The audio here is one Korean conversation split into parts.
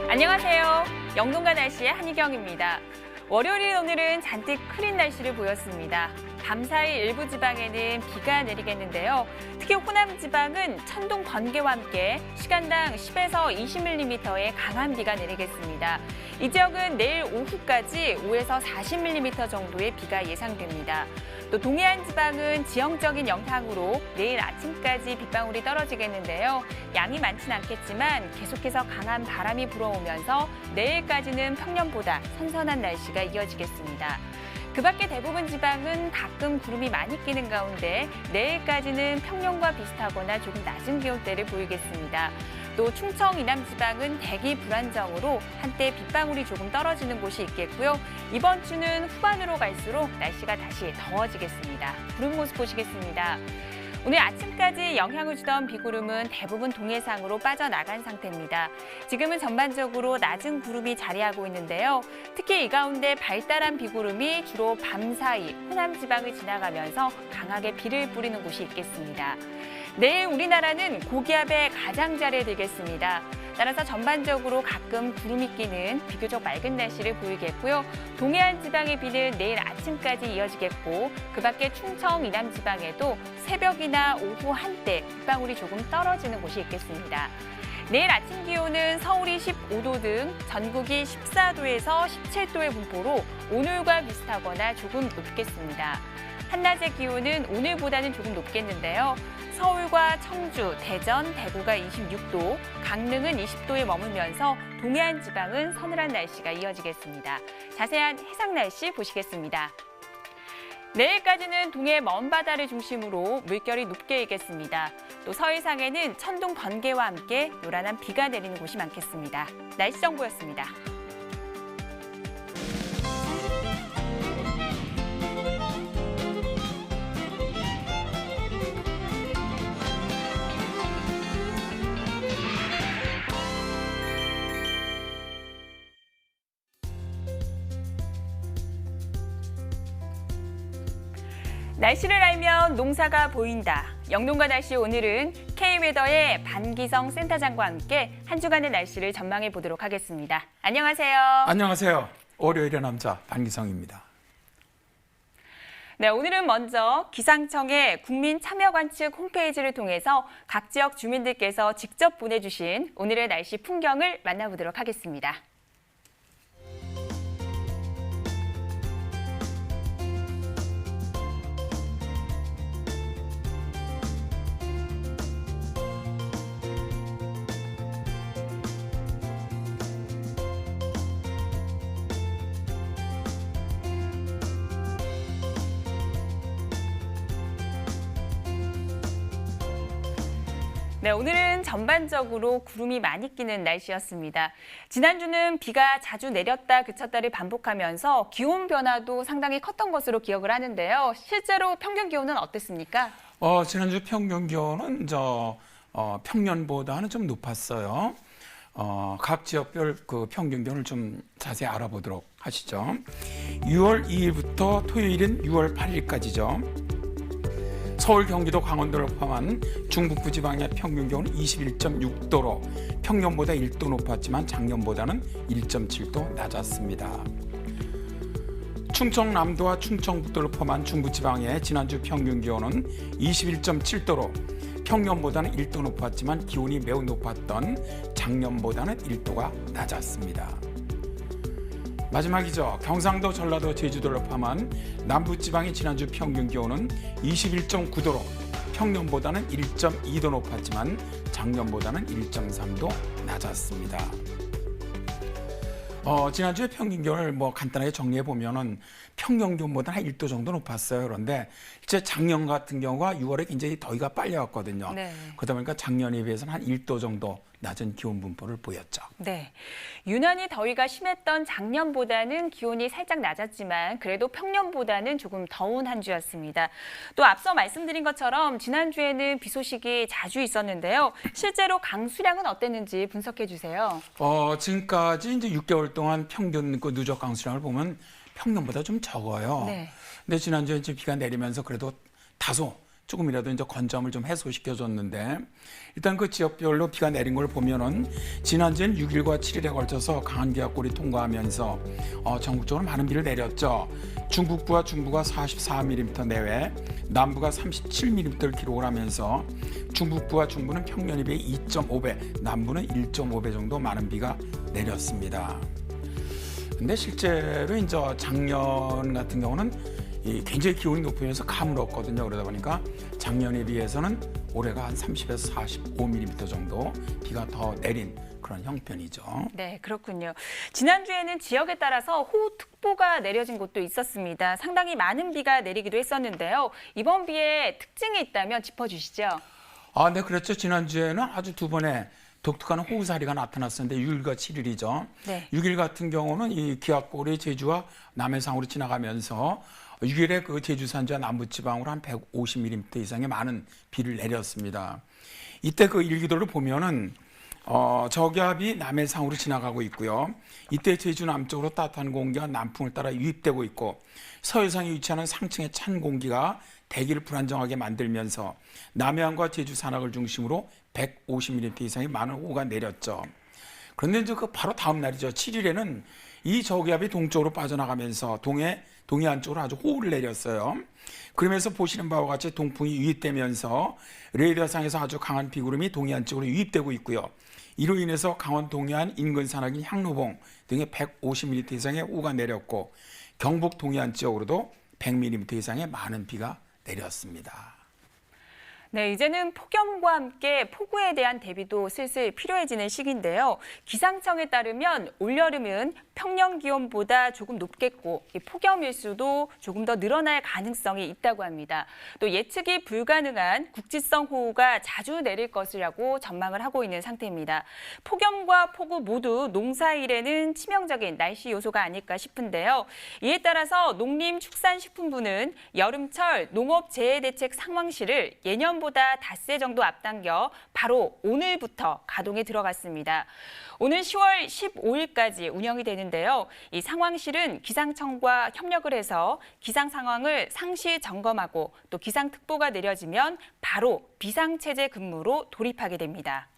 안녕하세요. 영동과 날씨의 한희경입니다. 월요일 오늘은 잔뜩 흐린 날씨를 보였습니다. 밤사이 일부 지방에는 비가 내리겠는데요. 특히 호남 지방은 천둥 번개와 함께 시간당 10에서 20mm의 강한 비가 내리겠습니다. 이 지역은 내일 오후까지 5에서 40mm 정도의 비가 예상됩니다. 또 동해안 지방은 지형적인 영향으로 내일 아침까지 빗방울이 떨어지겠는데요. 양이 많진 않겠지만 계속해서 강한 바람이 불어오면서 내일까지는 평년보다 선선한 날씨가 이어지겠습니다. 그 밖에 대부분 지방은 가끔 구름이 많이 끼는 가운데 내일까지는 평년과 비슷하거나 조금 낮은 기온대를 보이겠습니다. 또 충청 이남 지방은 대기 불안정으로 한때 빗방울이 조금 떨어지는 곳이 있겠고요. 이번 주는 후반으로 갈수록 날씨가 다시 더워지겠습니다. 구름 모습 보시겠습니다. 오늘 아침까지 영향을 주던 비구름은 대부분 동해상으로 빠져나간 상태입니다. 지금은 전반적으로 낮은 구름이 자리하고 있는데요. 특히 이 가운데 발달한 비구름이 주로 밤사이 호남 지방을 지나가면서 강하게 비를 뿌리는 곳이 있겠습니다. 내일 우리나라는 고기압의 가장자리에 들겠습니다. 따라서 전반적으로 가끔 구름이 끼는 비교적 맑은 날씨를 보이겠고요. 동해안 지방의 비는 내일 아침까지 이어지겠고 그 밖에 충청 이남 지방에도 새벽이나 오후 한때 빗방울이 조금 떨어지는 곳이 있겠습니다. 내일 아침 기온은 서울이 15도 등 전국이 14도에서 17도의 분포로 오늘과 비슷하거나 조금 높겠습니다. 한낮의 기온은 오늘보다는 조금 높겠는데요. 서울과 청주, 대전, 대구가 26도, 강릉은 20도에 머물면서 동해안 지방은 서늘한 날씨가 이어지겠습니다. 자세한 해상 날씨 보시겠습니다. 내일까지는 동해 먼바다를 중심으로 물결이 높게 일겠습니다. 또 서해상에는 천둥 번개와 함께 요란한 비가 내리는 곳이 많겠습니다. 날씨 정보였습니다. 날씨를 알면 농사가 보인다. 영동과 날씨 오늘은 K웨더의 반기성 센터장과 함께 한 주간의 날씨를 전망해 보도록 하겠습니다. 안녕하세요. 안녕하세요. 월요일의 남자 반기성입니다. 네, 오늘은 먼저 기상청의 국민참여관측 홈페이지를 통해서 각 지역 주민들께서 직접 보내주신 오늘의 날씨 풍경을 만나보도록 하겠습니다. 네, 오늘은 전반적으로 구름이 많이 끼는 날씨였습니다. 지난주는 비가 자주 내렸다 그쳤다를 반복하면서 기온 변화도 상당히 컸던 것으로 기억을 하는데요. 실제로 평균 기온은 어땠습니까? 지난주 평균 기온은 평년보다는 좀 높았어요. 각 지역별 그 평균 기온을 좀 자세히 알아보도록 하시죠. 6월 2일부터 토요일인 6월 8일까지죠. 서울, 경기도, 강원도를 포함한 중북부 지방의 평균 기온은 21.6도로 평년보다 1도 높았지만 작년보다는 1.7도 낮았습니다. 충청남도와 충청북도를 포함한 중부지방의 지난주 평균 기온은 21.7도로 평년보다는 1도 높았지만 기온이 매우 높았던 작년보다는 1도가 낮았습니다. 마지막이죠. 경상도, 전라도, 제주도를 포함한 남부지방의 지난주 평균 기온은 21.9도로 평년보다는 1.2도 높았지만 작년보다는 1.3도 낮았습니다. 지난주에 평균 기온을 간단하게 정리해 보면은 평년 기온보다 한 1도 정도 높았어요. 그런데 실제 작년 같은 경우가 6월에 굉장히 더위가 빨리 왔거든요. 네. 그러다 보니까 작년에 비해서는 한 1도 정도 낮은 기온 분포를 보였죠. 네, 유난히 더위가 심했던 작년보다는 기온이 살짝 낮았지만 그래도 평년보다는 조금 더운 한 주였습니다. 또 앞서 말씀드린 것처럼 지난주에는 비 소식이 자주 있었는데요. 실제로 강수량은 어땠는지 분석해 주세요. 지금까지 이제 6개월 동안 평균 그 누적 강수량을 보면 평년보다 좀 적어요. 네. 근데 지난주에 이제 비가 내리면서 그래도 다소 조금이라도 이제 건조함을 좀 해소시켜줬는데 일단 그 지역별로 비가 내린 걸 보면은 지난주엔 6일과 7일에 걸쳐서 강한 기압골이 통과하면서 전국적으로 많은 비를 내렸죠. 중북부와 중부가 44mm 내외, 남부가 37mm를 기록을 하면서 중북부와 중부는 평년에 비해 2.5배, 남부는 1.5배 정도 많은 비가 내렸습니다. 근데 실제로 이제 작년 같은 경우는 굉장히 기온이 높으면서 가물었거든요. 그러다 보니까 작년에 비해서는 올해가 한 30에서 45mm 정도 비가 더 내린 그런 형편이죠. 네, 그렇군요. 지난주에는 지역에 따라서 호우특보가 내려진 곳도 있었습니다. 상당히 많은 비가 내리기도 했었는데요. 이번 비의 특징이 있다면 짚어주시죠. 네, 그렇죠. 지난주에는 아주 두 번의 독특한 호우사리가 나타났었는데 6일과 7일이죠. 네. 6일 같은 경우는 이 기압골이 제주와 남해상으로 지나가면서 6일에 그 제주 산지와 남부지방으로 한 150mm 이상의 많은 비를 내렸습니다. 이때 그 일기도를 보면은 저기압이 남해상으로 지나가고 있고요. 이때 제주 남쪽으로 따뜻한 공기가 남풍을 따라 유입되고 있고 서해상에 위치하는 상층의 찬 공기가 대기를 불안정하게 만들면서 남해안과 제주 산악을 중심으로 150mm 이상의 많은 호우가 내렸죠. 그런데 이제 그 바로 다음 날이죠. 7일에는 이 저기압이 동쪽으로 빠져나가면서 동해안 쪽으로 아주 호우를 내렸어요. 그러면서 보시는 바와 같이 동풍이 유입되면서 레이더상에서 아주 강한 비구름이 동해안 쪽으로 유입되고 있고요. 이로 인해서 강원 동해안 인근 산악인 향로봉 등에 150mm 이상의 호우가 내렸고 경북 동해안 지역으로도 100mm 이상의 많은 비가 내렸습니다. 네, 이제는 폭염과 함께 폭우에 대한 대비도 슬슬 필요해지는 시기인데요. 기상청에 따르면 올여름은 평년 기온보다 조금 높겠고 폭염 일수도 조금 더 늘어날 가능성이 있다고 합니다. 또 예측이 불가능한 국지성 호우가 자주 내릴 것이라고 전망을 하고 있는 상태입니다. 폭염과 폭우 모두 농사일에는 치명적인 날씨 요소가 아닐까 싶은데요. 이에 따라서 농림축산식품부는 여름철 농업재해대책 상황실을 예년보다 닷새 정도 앞당겨 바로 오늘부터 가동에 들어갔습니다. 오는 10월 15일까지 운영이 되는데요. 이 상황실은 기상청과 협력을 해서 기상 상황을 상시 점검하고 또 기상특보가 내려지면 바로 비상체제 근무로 돌입하게 됩니다.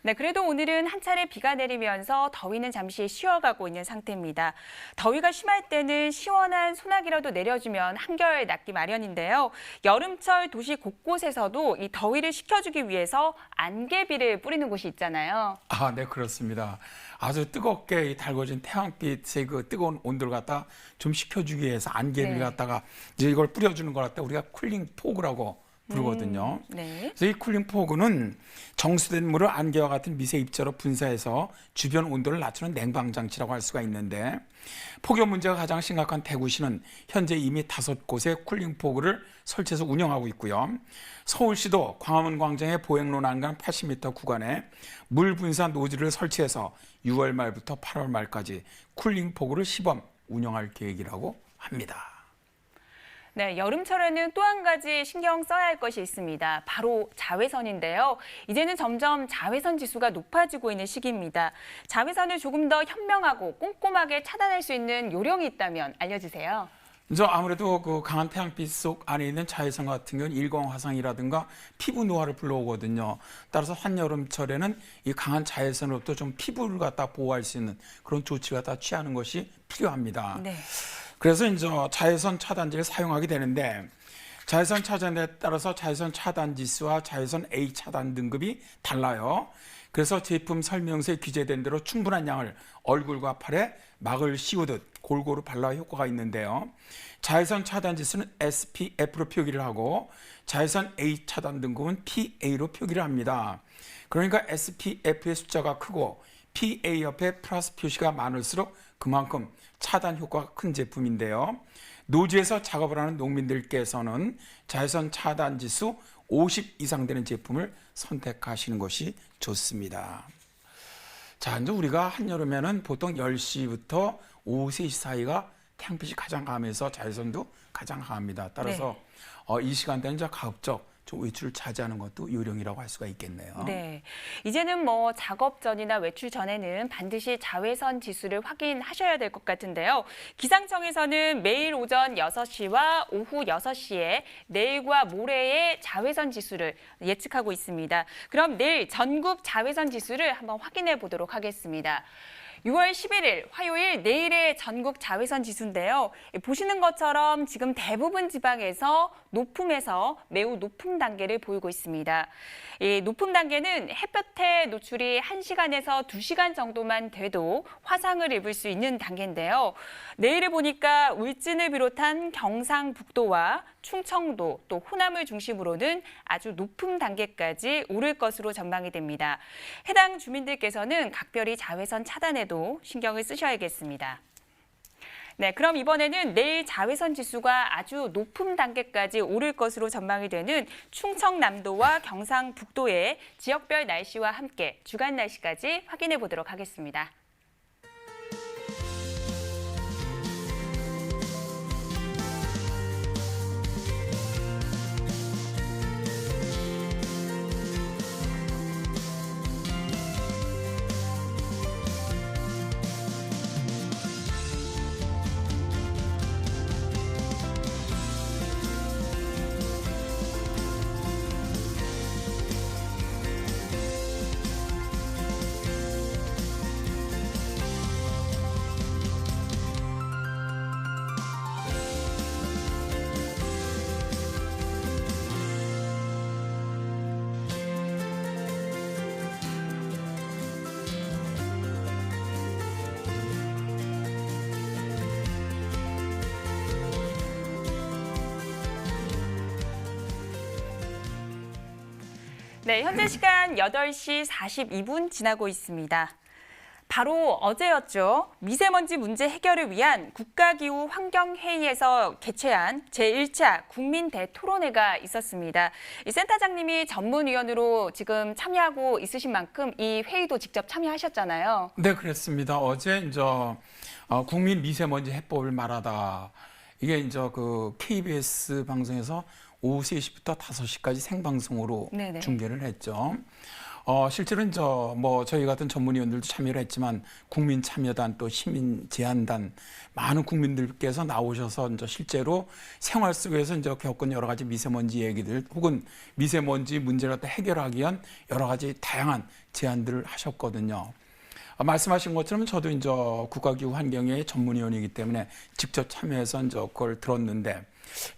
네, 그래도 오늘은 한 차례 비가 내리면서 더위는 잠시 쉬어가고 있는 상태입니다. 더위가 심할 때는 시원한 소나기라도 내려주면 한결 낫기 마련인데요. 여름철 도시 곳곳에서도 이 더위를 식혀주기 위해서 안개비를 뿌리는 곳이 있잖아요. 네, 그렇습니다. 아주 뜨겁게 달궈진 태양빛의 그 뜨거운 온도를 갖다 좀 식혀주기 위해서 안개를 갖다가 이제 이걸 뿌려주는 걸 갖다 우리가 쿨링 포그라고 부르거든요. 네. 그래서 이 쿨링 포그는 정수된 물을 안개와 같은 미세 입자로 분사해서 주변 온도를 낮추는 냉방 장치라고 할 수가 있는데 폭염 문제가 가장 심각한 대구시는 현재 이미 5곳의 쿨링 포그를 설치해서 운영하고 있고요. 서울시도 광화문 광장의 보행로 난간 80m 구간에 물 분사 노즐을 설치해서 6월 말부터 8월 말까지 쿨링 포그를 시범 운영할 계획이라고 합니다. 네, 여름철에는 또 한 가지 신경 써야 할 것이 있습니다. 바로 자외선인데요. 이제는 점점 자외선 지수가 높아지고 있는 시기입니다. 자외선을 조금 더 현명하고 꼼꼼하게 차단할 수 있는 요령이 있다면 알려주세요. 아무래도 그 강한 태양빛 속 안에 있는 자외선 같은 경우는 일광화상이라든가 피부 노화를 불러오거든요. 따라서 한여름철에는 이 강한 자외선으로부터 좀 피부를 갖다 보호할 수 있는 그런 조치를 갖다 취하는 것이 필요합니다. 네. 그래서 이제 자외선 차단제를 사용하게 되는데 자외선 차단에 따라서 자외선 차단 지수와 자외선 A 차단 등급이 달라요. 그래서 제품 설명서에 기재된 대로 충분한 양을 얼굴과 팔에 막을 씌우듯 골고루 발라 효과가 있는데요. 자외선 차단 지수는 SPF로 표기를 하고 자외선 A 차단 등급은 PA로 표기를 합니다. 그러니까 SPF의 숫자가 크고 PA 옆에 플러스 표시가 많을수록 그만큼 차단 효과가 큰 제품인데요. 노지에서 작업을 하는 농민들께서는 자외선 차단 지수 50 이상 되는 제품을 선택하시는 것이 좋습니다. 자, 이제 우리가 한여름에는 보통 10시부터 오후 3시 사이가 태양빛이 가장 강하면서 자외선도 가장 강합니다. 따라서 이 시간대는 이제 가급적 좀 외출을 자제하는 것도 요령이라고 할 수가 있겠네요. 네, 이제는 뭐 작업 전이나 외출 전에는 반드시 자외선 지수를 확인하셔야 될 것 같은데요. 기상청에서는 매일 오전 6시와 오후 6시에 내일과 모레의 자외선 지수를 예측하고 있습니다. 그럼 내일 전국 자외선 지수를 한번 확인해 보도록 하겠습니다. 6월 11일 화요일 내일의 전국 자외선 지수인데요. 보시는 것처럼 지금 대부분 지방에서 높음에서 매우 높음 단계를 보이고 있습니다. 이 높음 단계는 햇볕에 노출이 1시간에서 2시간 정도만 돼도 화상을 입을 수 있는 단계인데요. 내일을 보니까 울진을 비롯한 경상북도와 충청도 또 호남을 중심으로는 아주 높은 단계까지 오를 것으로 전망이 됩니다. 해당 주민들께서는 각별히 자외선 차단에도 신경을 쓰셔야겠습니다. 네, 그럼 이번에는 내일 자외선 지수가 아주 높은 단계까지 오를 것으로 전망이 되는 충청남도와 경상북도의 지역별 날씨와 함께 주간 날씨까지 확인해 보도록 하겠습니다. 네, 현재 시간 8시 42분 지나고 있습니다. 바로 어제였죠. 미세먼지 문제 해결을 위한 국가기후환경회의에서 개최한 제1차 국민 대토론회가 있었습니다. 이 센터장님이 전문위원으로 지금 참여하고 있으신 만큼 이 회의도 직접 참여하셨잖아요. 네, 그렇습니다. 어제 이제 국민 미세먼지 해법을 말하다 이게 이제 그 KBS 방송에서 오후 3시부터 5시까지 생방송으로 네네. 중계를 했죠. 실제로 이제 뭐 저희 같은 전문위원들도 참여를 했지만 국민 참여단 또 시민 제안단 많은 국민들께서 나오셔서 이제 실제로 생활 속에서 이제 겪은 여러 가지 미세먼지 얘기들 혹은 미세먼지 문제를 해결하기 위한 여러 가지 다양한 제안들을 하셨거든요. 말씀하신 것처럼 저도 이제 국가기후환경의 전문위원이기 때문에 직접 참여해서 이제 그걸 들었는데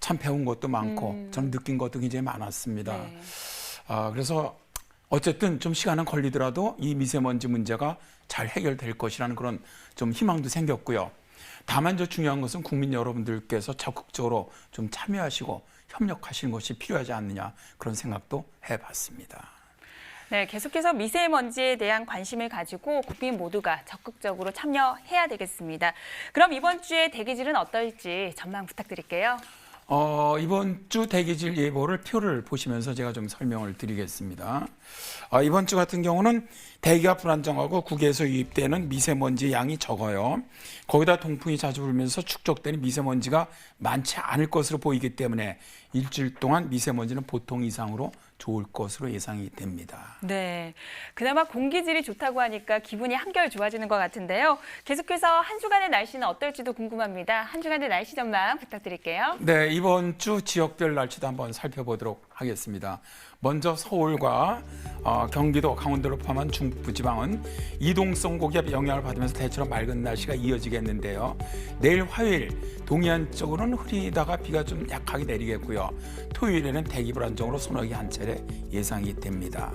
참 배운 것도 많고 저는 느낀 것도 굉장히 많았습니다. 네. 그래서 어쨌든 좀 시간은 걸리더라도 이 미세먼지 문제가 잘 해결될 것이라는 그런 좀 희망도 생겼고요. 다만 저 중요한 것은 국민 여러분들께서 적극적으로 좀 참여하시고 협력하시는 것이 필요하지 않느냐 그런 생각도 해봤습니다. 네, 계속해서 미세먼지에 대한 관심을 가지고 국민 모두가 적극적으로 참여해야 되겠습니다. 그럼 이번 주에 대기질은 어떨지 전망 부탁드릴게요. 이번 주 대기질 예보를 표를 보시면서 제가 좀 설명을 드리겠습니다. 이번 주 같은 경우는 대기가 불안정하고 국외에서 유입되는 미세먼지 양이 적어요. 거기다 동풍이 자주 불면서 축적되는 미세먼지가 많지 않을 것으로 보이기 때문에 일주일 동안 미세먼지는 보통 이상으로 좋을 것으로 예상이 됩니다. 네, 그나마 공기질이 좋다고 하니까 기분이 한결 좋아지는 것 같은데요. 계속해서 한 주간의 날씨는 어떨지도 궁금합니다. 한 주간의 날씨 전망 부탁드릴게요. 네, 이번 주 지역별 날씨도 한번 살펴보도록 하겠습니다. 먼저 서울과 경기도, 강원도를 포함한 중부지방은 이동성 고기압 영향을 받으면서 대체로 맑은 날씨가 이어지겠는데요. 내일 화요일 동해안 쪽으로는 흐리다가 비가 좀 약하게 내리겠고요. 토요일에는 대기 불안정으로 소나기 한 차례 예상이 됩니다.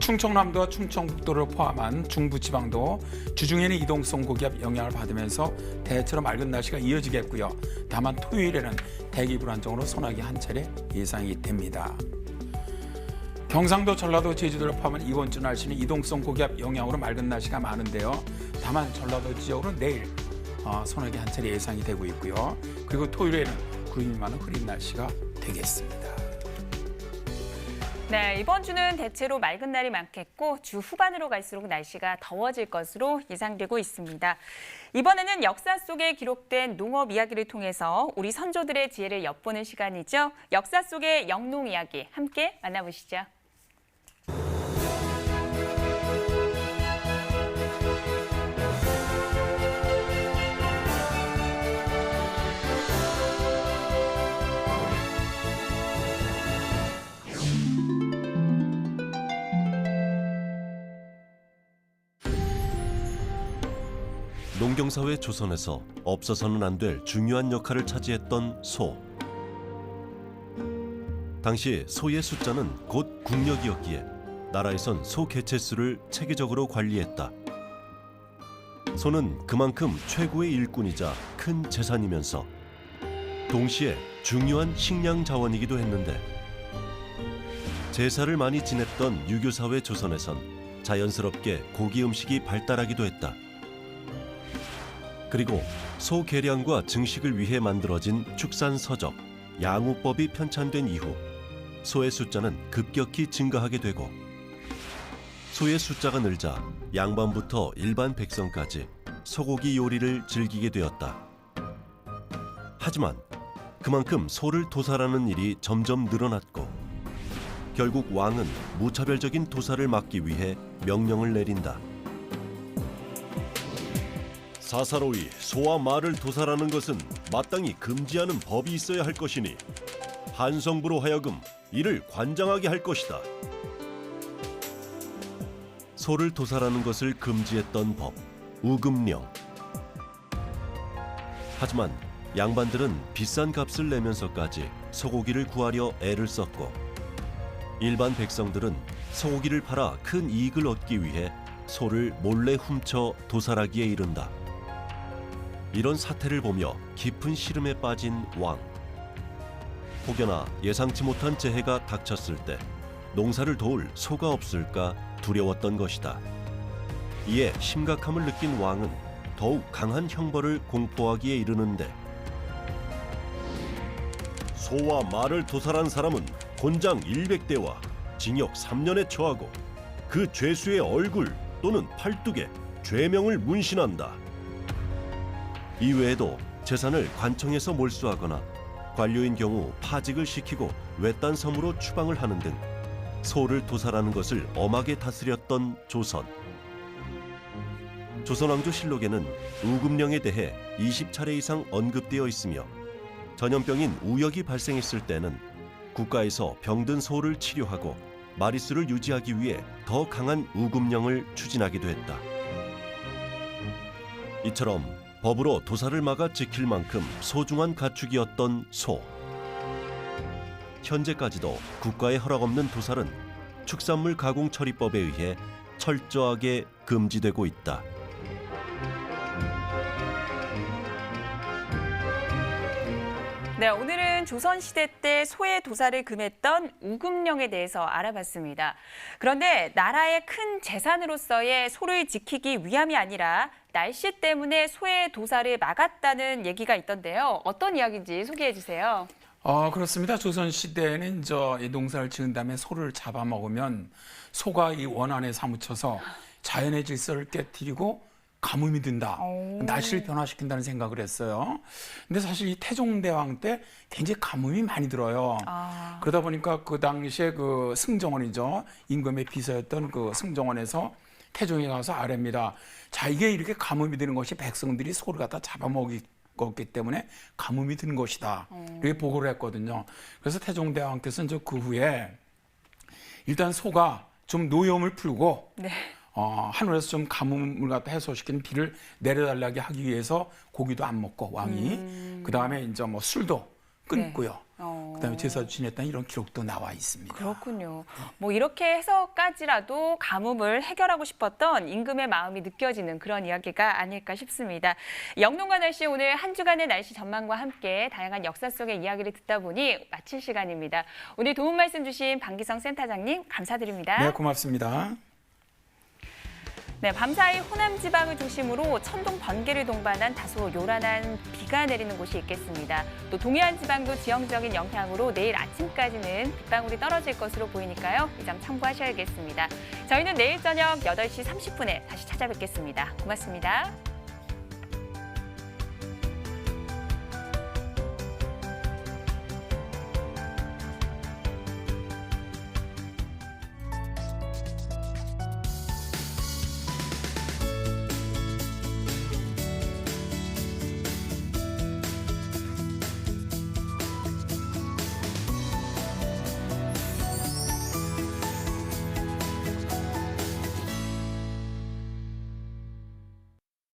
충청남도와 충청북도를 포함한 중부지방도 주중에는 이동성 고기압 영향을 받으면서 대체로 맑은 날씨가 이어지겠고요. 다만 토요일에는 대기 불안정으로 소나기 한 차례 예상이 됩니다. 경상도, 전라도, 제주도를 포함한 이번 주 날씨는 이동성 고기압 영향으로 맑은 날씨가 많은데요. 다만 전라도 지역으로 내일 소나기 한 차례 예상이 되고 있고요. 그리고 토요일에는 구름이 많은 흐린 날씨가 되겠습니다. 네, 이번 주는 대체로 맑은 날이 많겠고 주 후반으로 갈수록 날씨가 더워질 것으로 예상되고 있습니다. 이번에는 역사 속에 기록된 농업 이야기를 통해서 우리 선조들의 지혜를 엿보는 시간이죠. 역사 속의 영농 이야기 함께 만나보시죠. 농경사회 조선에서 없어서는 안 될 중요한 역할을 차지했던 소. 당시 소의 숫자는 곧 국력이었기에 나라에선 소 개체수를 체계적으로 관리했다. 소는 그만큼 최고의 일꾼이자 큰 재산이면서 동시에 중요한 식량 자원이기도 했는데 제사를 많이 지냈던 유교사회 조선에선 자연스럽게 고기 음식이 발달하기도 했다. 그리고 소 개량과 증식을 위해 만들어진 축산 서적, 양호법이 편찬된 이후 소의 숫자는 급격히 증가하게 되고 소의 숫자가 늘자 양반부터 일반 백성까지 소고기 요리를 즐기게 되었다. 하지만 그만큼 소를 도살하는 일이 점점 늘어났고 결국 왕은 무차별적인 도살을 막기 위해 명령을 내린다. 사사로이 소와 말을 도살하는 것은 마땅히 금지하는 법이 있어야 할 것이니 한성부로 하여금 이를 관장하게 할 것이다. 소를 도살하는 것을 금지했던 법, 우금령. 하지만 양반들은 비싼 값을 내면서까지 소고기를 구하려 애를 썼고 일반 백성들은 소고기를 팔아 큰 이익을 얻기 위해 소를 몰래 훔쳐 도살하기에 이른다. 이런 사태를 보며 깊은 시름에 빠진 왕. 혹여나 예상치 못한 재해가 닥쳤을 때 농사를 도울 소가 없을까 두려웠던 것이다. 이에 심각함을 느낀 왕은 더욱 강한 형벌을 공포하기에 이르는데 소와 말을 도살한 사람은 곤장 100대와 징역 3년에 처하고 그 죄수의 얼굴 또는 팔뚝에 죄명을 문신한다. 이외에도 재산을 관청에서 몰수하거나 관료인 경우 파직을 시키고 외딴 섬으로 추방을 하는 등 소를 도살하는 것을 엄하게 다스렸던 조선. 조선왕조실록에는 우금령에 대해 20차례 이상 언급되어 있으며 전염병인 우역이 발생했을 때는 국가에서 병든 소를 치료하고 마리수를 유지하기 위해 더 강한 우금령을 추진하기도 했다. 이처럼 법으로 도살을 막아 지킬 만큼 소중한 가축이었던 소. 현재까지도 국가의 허락 없는 도살은 축산물 가공 처리법에 의해 철저하게 금지되고 있다. 네, 오늘은 조선시대 때 소의 도살을 금했던 우금령에 대해서 알아봤습니다. 그런데 나라의 큰 재산으로서의 소를 지키기 위함이 아니라 날씨 때문에 소의 도살을 막았다는 얘기가 있던데요. 어떤 이야기인지 소개해 주세요. 그렇습니다. 조선시대에는 이 농사를 지은 다음에 소를 잡아먹으면 소가 이 원안에 사무쳐서 자연의 질서를 깨뜨리고 가뭄이 든다. 날씨를 변화시킨다는 생각을 했어요. 근데 사실 이 태종대왕 때 굉장히 가뭄이 많이 들어요. 그러다 보니까 그 당시에 그 승정원이죠. 임금의 비서였던 그 승정원에서 태종에 가서 아뢰입니다. 자, 이게 이렇게 가뭄이 드는 것이 백성들이 소를 갖다 잡아먹었기 때문에 가뭄이 드는 것이다. 이렇게 보고를 했거든요. 그래서 태종대왕께서는 그 후에 일단 소가 좀 노염을 풀고 네. 하늘에서 좀 가뭄을 갖다 해소시키는 비를 내려달라고 하기 위해서 고기도 안 먹고 왕이 그 다음에 이제 뭐 술도 끊고요. 네. 그다음에 제사 지냈다는 이런 기록도 나와 있습니다. 그렇군요. 뭐 이렇게 해서까지라도 가뭄을 해결하고 싶었던 임금의 마음이 느껴지는 그런 이야기가 아닐까 싶습니다. 영농과 날씨 오늘 한 주간의 날씨 전망과 함께 다양한 역사 속의 이야기를 듣다 보니 마칠 시간입니다. 오늘 도움 말씀 주신 방기성 센터장님 감사드립니다. 네, 고맙습니다. 네, 밤사이 호남 지방을 중심으로 천둥, 번개를 동반한 다소 요란한 비가 내리는 곳이 있겠습니다. 또 동해안 지방도 지형적인 영향으로 내일 아침까지는 빗방울이 떨어질 것으로 보이니까요. 이 점 참고하셔야겠습니다. 저희는 내일 저녁 8시 30분에 다시 찾아뵙겠습니다. 고맙습니다.